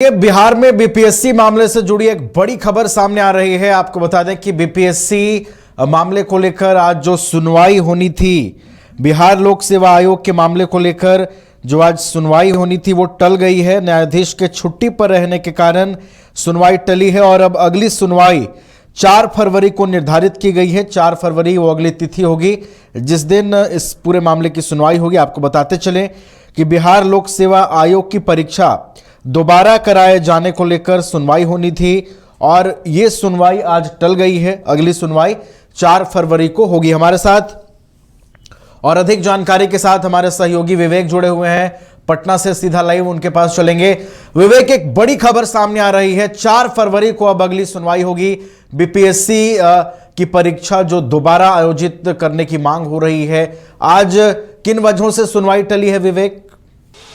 ये बिहार में बीपीएससी मामले से जुड़ी एक बड़ी खबर सामने आ रही है। आपको बता दें कि बीपीएससी मामले को लेकर आज जो सुनवाई होनी थी, बिहार लोक सेवा आयोग के मामले को लेकर जो आज सुनवाई होनी थी वो टल गई है। न्यायाधीश के छुट्टी पर रहने के कारण सुनवाई टली है और अब अगली सुनवाई 4 फरवरी को निर्धारित की गई है। 4 फरवरी वो अगली तिथि होगी जिस दिन इस पूरे मामले की सुनवाई होगी। आपको बताते चलें कि बिहार लोक सेवा आयोग की परीक्षा दोबारा कराए जाने को लेकर सुनवाई होनी थी और यह सुनवाई आज टल गई है। अगली सुनवाई 4 फरवरी को होगी। हमारे साथ और अधिक जानकारी के साथ हमारे सहयोगी विवेक जुड़े हुए हैं पटना से, सीधा लाइव उनके पास चलेंगे। विवेक, एक बड़ी खबर सामने आ रही है, 4 फरवरी को अब अगली सुनवाई होगी। बीपीएससी की परीक्षा जो दोबारा आयोजित करने की मांग हो रही है, आज किन वजहों से सुनवाई टली है विवेक?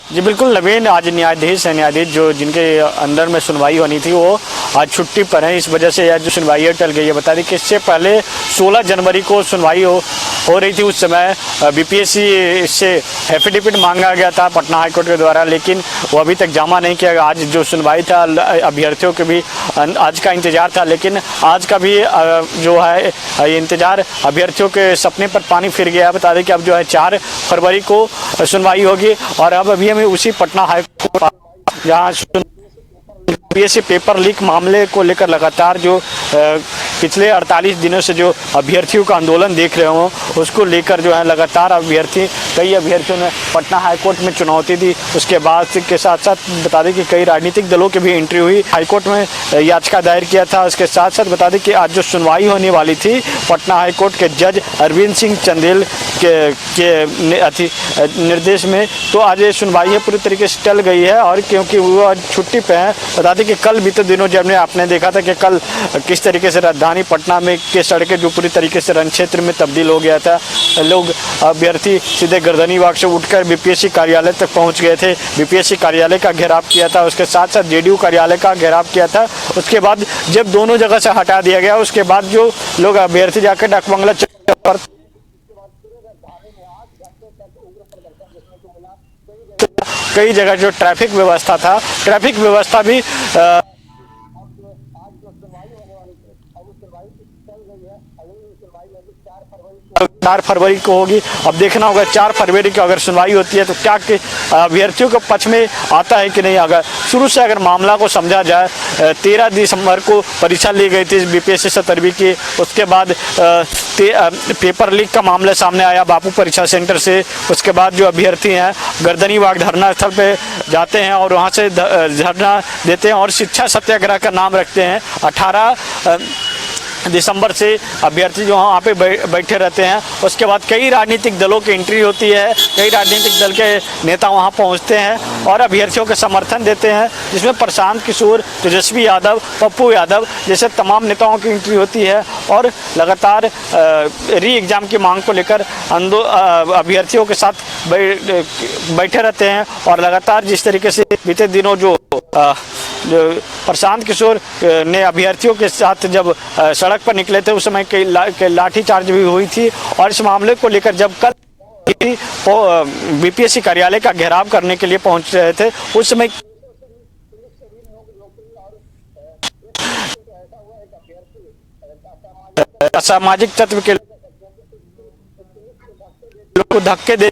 जी बिल्कुल नवीन, आज न्यायाधीश जो जिनके अंदर में सुनवाई होनी थी वो आज छुट्टी पर हैं। इस वजह से यह जो सुनवाई टल गई है। बता दें कि इससे पहले 16 जनवरी को सुनवाई हो रही थी। उस समय बीपीएससी से एफिडेविट मांगा गया था पटना हाईकोर्ट के द्वारा, लेकिन वो अभी तक जमा नहीं किया। आज जो सुनवाई था, अभ्यर्थियों के भी आज का इंतजार था, लेकिन आज का भी जो है ये इंतजार अभ्यर्थियों के सपने पर पानी फिर गया। बता दें कि अब जो है 4 फरवरी को सुनवाई होगी और अब अभी हमें उसी पटना हाईकोर्ट जहाँ बीपीएससी पेपर लीक मामले को लेकर लगातार जो पिछले 48 दिनों से जो अभ्यर्थियों का आंदोलन देख रहे हो, उसको लेकर जो है लगातार कई अभ्यर्थियों ने पटना हाईकोर्ट में चुनौती दी। उसके बाद के साथ साथ बता दें कि कई राजनीतिक दलों की भी एंट्री हुई, हाईकोर्ट में याचिका दायर किया था। उसके साथ साथ बता दें कि आज जो सुनवाई होने वाली थी पटना हाईकोर्ट के जज अरविंद सिंह चंदेल के निर्देश में, तो आज ये सुनवाई पूरी तरीके से टल गई है। और क्योंकि वो आज छुट्टी पे हैं, बता दें कि कल बीते दिनों जब आपने देखा था कि कल किस तरीके से राजधानी पटना में के सड़कें जो पूरी तरीके से रण क्षेत्र में तब्दील हो गया था। लोग अभ्यर्थी सीधे गर्दनी बाग से उठकर बीपीएससी कार्यालय तक पहुंच गए थे। बीपीएससी कार्यालय का घेराव किया था, उसके साथ साथ जेडीयू कार्यालय का घेराव किया था। उसके बाद जब दोनों जगह से हटा दिया गया, उसके बाद जो लोग अभ्यर्थी जाकर डाकबंगला पर कई जगह जो ट्रैफिक व्यवस्था था, ट्रैफिक व्यवस्था भी 4 फरवरी को होगी। अब देखना होगा 4 फरवरी को अगर सुनवाई होती है तो क्या अभ्यर्थियों के पक्ष में आता है कि नहीं। अगर शुरू से अगर मामला को समझा जाए, 13 दिसंबर को परीक्षा ली गई थी बीपीएससी 17वीं की। उसके बाद पेपर लीक का मामला सामने आया बापू परीक्षा सेंटर से। उसके बाद जो अभ्यर्थी हैं गर्दनी बाग धरना स्थल पे जाते हैं और वहाँ से धरना देते हैं और शिक्षा सत्याग्रह का नाम रखते हैं। 18 दिसंबर से अभ्यर्थी जो वहाँ पे बैठे रहते हैं। उसके बाद कई राजनीतिक दलों की एंट्री होती है, कई राजनीतिक दल के नेता वहाँ पहुँचते हैं और अभ्यर्थियों का समर्थन देते हैं, जिसमें प्रशांत किशोर, तेजस्वी यादव, पप्पू यादव जैसे तमाम नेताओं की एंट्री होती है। और लगातार री एग्ज़ाम की मांग को लेकर अभ्यर्थियों के साथ बैठे रहते हैं। और लगातार जिस तरीके से बीते दिनों जो प्रशांत किशोर ने अभ्यर्थियों के साथ जब सड़क पर निकले थे, उस समय कई लाठीचार्ज भी हुई थी। और इस मामले को लेकर जब कल बीपीएससी कार्यालय का घेराव करने के लिए पहुंच रहे थे, उस समय असामाजिक तत्व के लोग को धक्के दे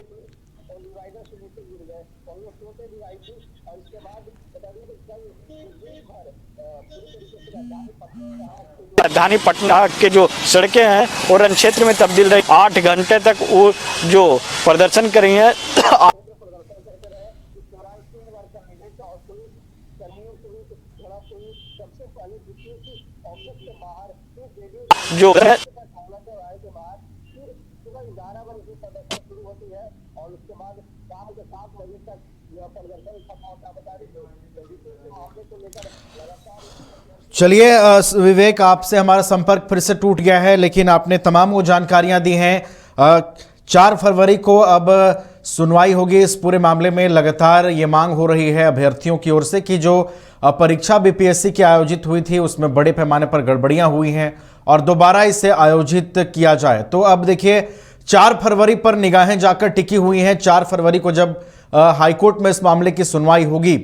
राजधानी पटना के जो सड़कें हैं वो रण क्षेत्र में तब्दील रही। 8 घंटे तक वो जो प्रदर्शन कर रही हैं जो है चलिए विवेक, आपसे हमारा संपर्क फिर से टूट गया है, लेकिन आपने तमाम वो जानकारियां दी हैं। 4 फरवरी को अब सुनवाई होगी इस पूरे मामले में। लगातार ये मांग हो रही है अभ्यर्थियों की ओर से कि जो परीक्षा बीपीएससी की आयोजित हुई थी उसमें बड़े पैमाने पर गड़बड़ियां हुई हैं और दोबारा इसे आयोजित किया जाए। तो अब देखिए 4 फरवरी पर निगाहें जाकर टिकी हुई हैं। 4 फरवरी को जब हाईकोर्ट में इस मामले की सुनवाई होगी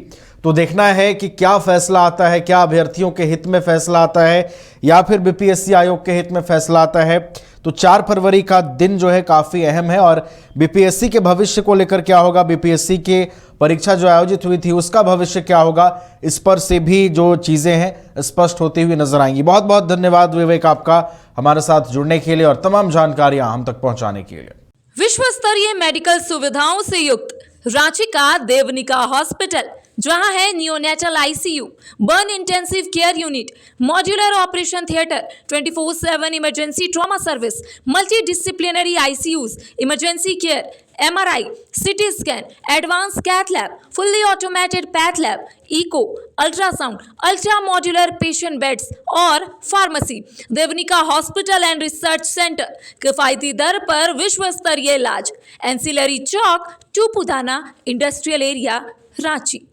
तो देखना है कि क्या फैसला आता है, क्या अभ्यर्थियों के हित में फैसला आता है या फिर बीपीएससी आयोग के हित में फैसला आता है। तो 4 फरवरी का दिन जो है काफ़ी अहम है और बीपीएससी के भविष्य को लेकर क्या होगा, बीपीएससी के परीक्षा जो आयोजित हुई थी उसका भविष्य क्या होगा, इस पर से भी जो चीज़ें हैं स्पष्ट होती हुई नजर आएंगी। बहुत बहुत धन्यवाद विवेक आपका हमारे साथ जुड़ने के लिए और तमाम जानकारियां हम तक पहुंचाने के लिए। विश्व स्तरीय मेडिकल सुविधाओं से युक्त रांची का देवनिका हॉस्पिटल, जहां है neonatal ICU, burn intensive care unit, modular operation theatre, 24/7 emergency trauma service, multi disciplinary ICUs, emergency care, MRI, CT scan, advance cath lab, fully automated path lab, echo, ultrasound, ultra modular patient beds और pharmacy. Devanika hospital and research centre, किफायती दर पर विश्व स्तरीय इलाज, ancillary Chowk, Tupudana industrial area, Ranchi.